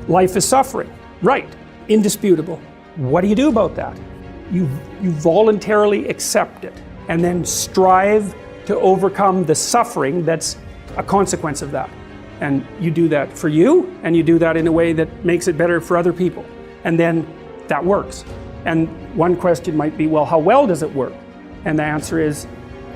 Life is suffering. Right. Indisputable. What do you do about that? You voluntarily accept it and then strive to overcome the suffering that's a consequence of that. And you do that for you, and you do that in a way that makes it better for other people. And then that works. And one question might be, well, how well does it work? And the answer is,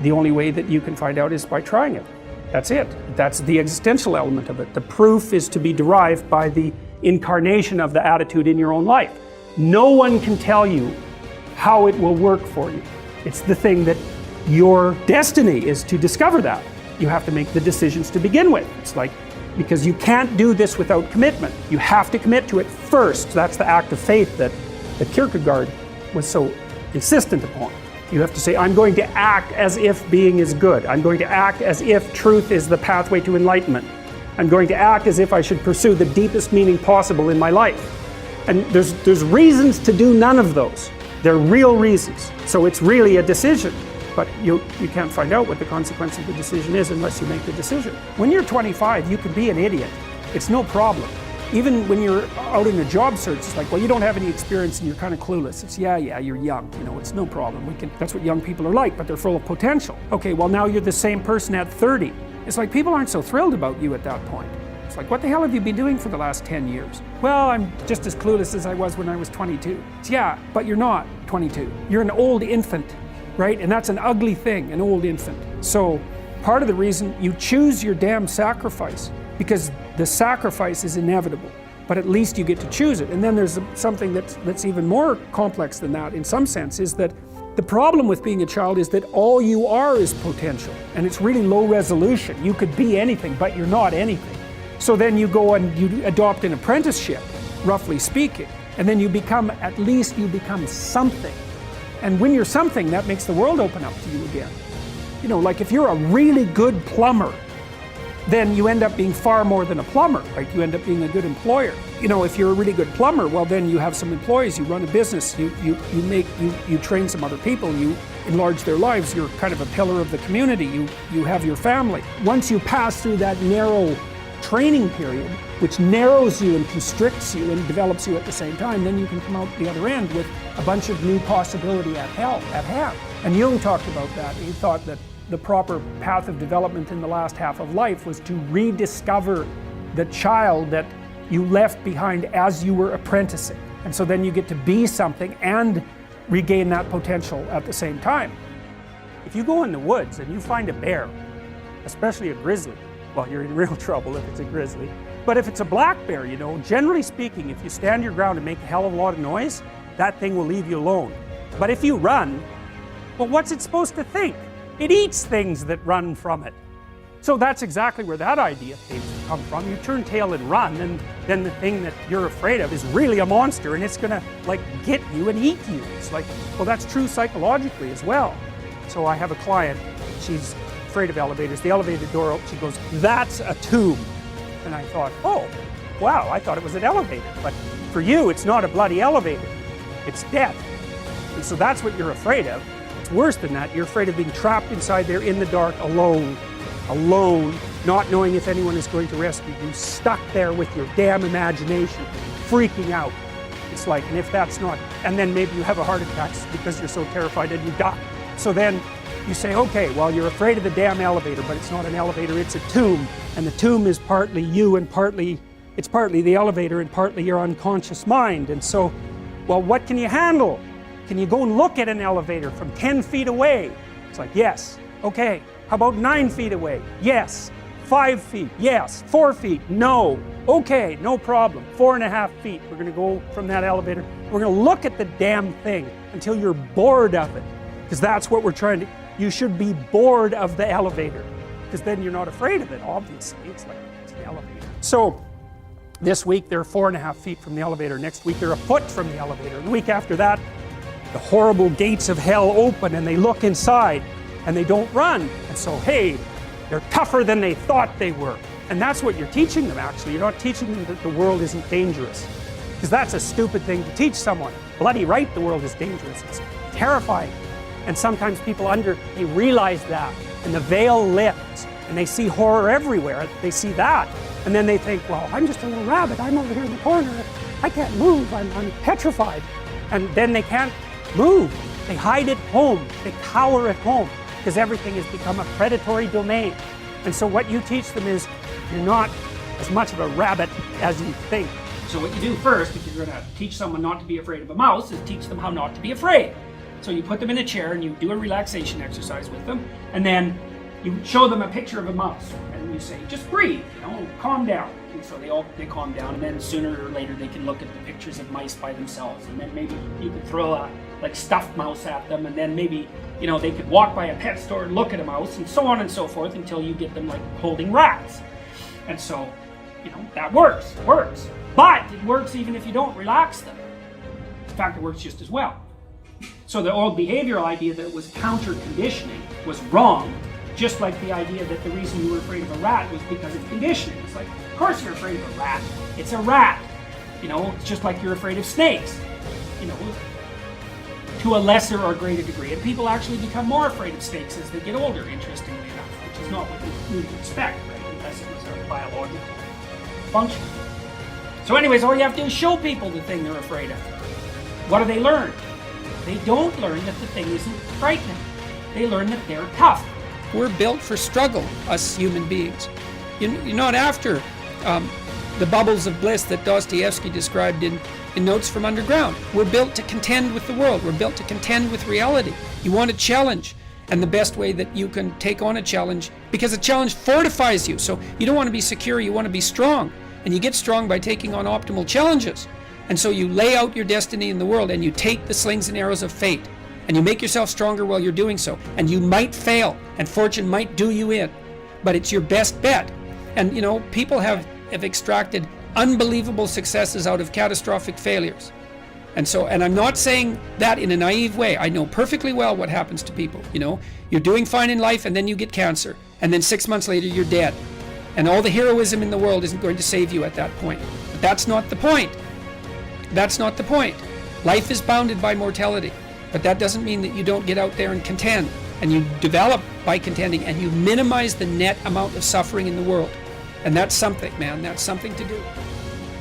the only way that you can find out is by trying it. That's it. That's the existential element of it. The proof is to be derived by the incarnation of the attitude in your own life. No one can tell you how it will work for you. It's the thing that your destiny is to discover that. You have to make the decisions to begin with. It's like, because you can't do this without commitment. You have to commit to it first. That's the act of faith that Kierkegaard was so insistent upon. You have to say, I'm going to act as if being is good. I'm going to act as if truth is the pathway to enlightenment. I'm going to act as if I should pursue the deepest meaning possible in my life. And there's reasons to do none of those. They're real reasons. So it's really a decision. But you can't find out what the consequence of the decision is unless you make the decision. When you're 25, you can be an idiot. It's no problem. Even when you're out in a job search, it's like, well, you don't have any experience and you're kind of clueless. It's, yeah, you're young, it's no problem. That's what young people are like, but they're full of potential. Okay, well, now you're the same person at 30. It's like people aren't so thrilled about you at that point. It's like, what the hell have you been doing for the last 10 years? Well, I'm just as clueless as I was when I was 22. It's, yeah, but you're not 22. You're an old infant, right? And that's an ugly thing, an old infant. So part of the reason you choose your damn sacrifice, because the sacrifice is inevitable, but at least you get to choose it. And then there's something that's even more complex than that in some sense, is that the problem with being a child is that all you are is potential, and it's really low resolution. You could be anything, but you're not anything. So then you go and you adopt an apprenticeship, roughly speaking, and then at least you become something. And when you're something, that makes the world open up to you again. Like if you're a really good plumber, then you end up being far more than a plumber, right? You end up being a good employer. If you're a really good plumber, well, then you have some employees, you run a business, you train some other people, you enlarge their lives, you're kind of a pillar of the community, you have your family. Once you pass through that narrow training period, which narrows you and constricts you and develops you at the same time, then you can come out the other end with a bunch of new possibility at hand. And Jung talked about that. He thought that the proper path of development in the last half of life was to rediscover the child that you left behind as you were apprenticing. And so then you get to be something and regain that potential at the same time. If you go in the woods and you find a bear, especially a grizzly, well, you're in real trouble if it's a grizzly. But if it's a black bear, generally speaking, if you stand your ground and make a hell of a lot of noise, that thing will leave you alone. But if you run, well, what's it supposed to think? It eats things that run from it. So that's exactly where that idea came from. You turn tail and run, and then the thing that you're afraid of is really a monster, and it's gonna get you and eat you. It's like, well, that's true psychologically as well. So I have a client, she's afraid of elevators. The elevator door opens, she goes, that's a tomb. And I thought, oh, wow, I thought it was an elevator. But for you, it's not a bloody elevator. It's death. And so that's what you're afraid of. It's worse than that. You're afraid of being trapped inside there in the dark, alone, not knowing if anyone is going to rescue you, stuck there with your damn imagination, freaking out. It's like, and if that's not, and then maybe you have a heart attack because you're so terrified and you die. So then you say, okay, well, you're afraid of the damn elevator, but it's not an elevator, it's a tomb. And the tomb is partly you and it's partly the elevator and partly your unconscious mind. And so, well, what can you handle? Can you go and look at an elevator from 10 feet away? It's like, yes. Okay, how about 9 feet away? Yes. 5 feet? Yes. 4 feet? No. Okay, no problem. 4.5 feet. We're gonna go from that elevator. We're gonna look at the damn thing until you're bored of it. Because that's what we're trying to, you should be bored of the elevator. Because then you're not afraid of it, obviously. It's like, it's the elevator. So, this week they're 4.5 feet from the elevator. Next week they're a foot from the elevator. The week after that, the horrible gates of hell open and they look inside and they don't run. And so, hey, they're tougher than they thought they were. And that's what you're teaching them, actually. You're not teaching them that the world isn't dangerous. Because that's a stupid thing to teach someone. Bloody right, the world is dangerous. It's terrifying. And sometimes people they realize that, and the veil lifts, and they see horror everywhere. They see that, And then they think, well, I'm just a little rabbit, I'm over here in the corner, I can't move, I'm petrified. And then they can't move. They hide at home, they cower at home, because everything has become a predatory domain. And so what you teach them is, you're not as much of a rabbit as you think. So what you do first, if you're going to teach someone not to be afraid of a mouse, is teach them how not to be afraid. So you put them in a chair and you do a relaxation exercise with them, and then you show them a picture of a mouse, and you say, just breathe, calm down. And so they calm down, and then sooner or later they can look at the pictures of mice by themselves, and then maybe you could throw a stuffed mouse at them, and then maybe they could walk by a pet store and look at a mouse, and so on and so forth, until you get them holding rats. And so that works. But it works even if you don't relax them. In fact, it works just as well. So the old behavioral idea that it was counter-conditioning was wrong, just like the idea that the reason you were afraid of a rat was because of conditioning. It's like, of course you're afraid of a rat. It's a rat. It's just like you're afraid of snakes. To a lesser or greater degree. And people actually become more afraid of snakes as they get older, interestingly enough, which is not what you would expect, right? Unless it was a biological function. So anyways, all you have to do is show people the thing they're afraid of. What do they learn? They don't learn that the thing isn't frightening. They learn that they're tough. We're built for struggle, us human beings. You're not after the bubbles of bliss that Dostoevsky described in Notes from Underground. We're built to contend with the world. We're built to contend with reality. You want a challenge. And the best way that you can take on a challenge, because a challenge fortifies you. So you don't want to be secure, you want to be strong. And you get strong by taking on optimal challenges. And so you lay out your destiny in the world, and you take the slings and arrows of fate. And you make yourself stronger while you're doing so. And you might fail, and fortune might do you in. But it's your best bet. And people have extracted unbelievable successes out of catastrophic failures. And I'm not saying that in a naive way. I know perfectly well what happens to people. You're doing fine in life, and then you get cancer, and then 6 months later you're dead. And all the heroism in the world isn't going to save you at that point. But that's not the point. That's not the point. Life is bounded by mortality. But that doesn't mean that you don't get out there and contend. And you develop by contending, and you minimize the net amount of suffering in the world. And that's something, man. That's something to do.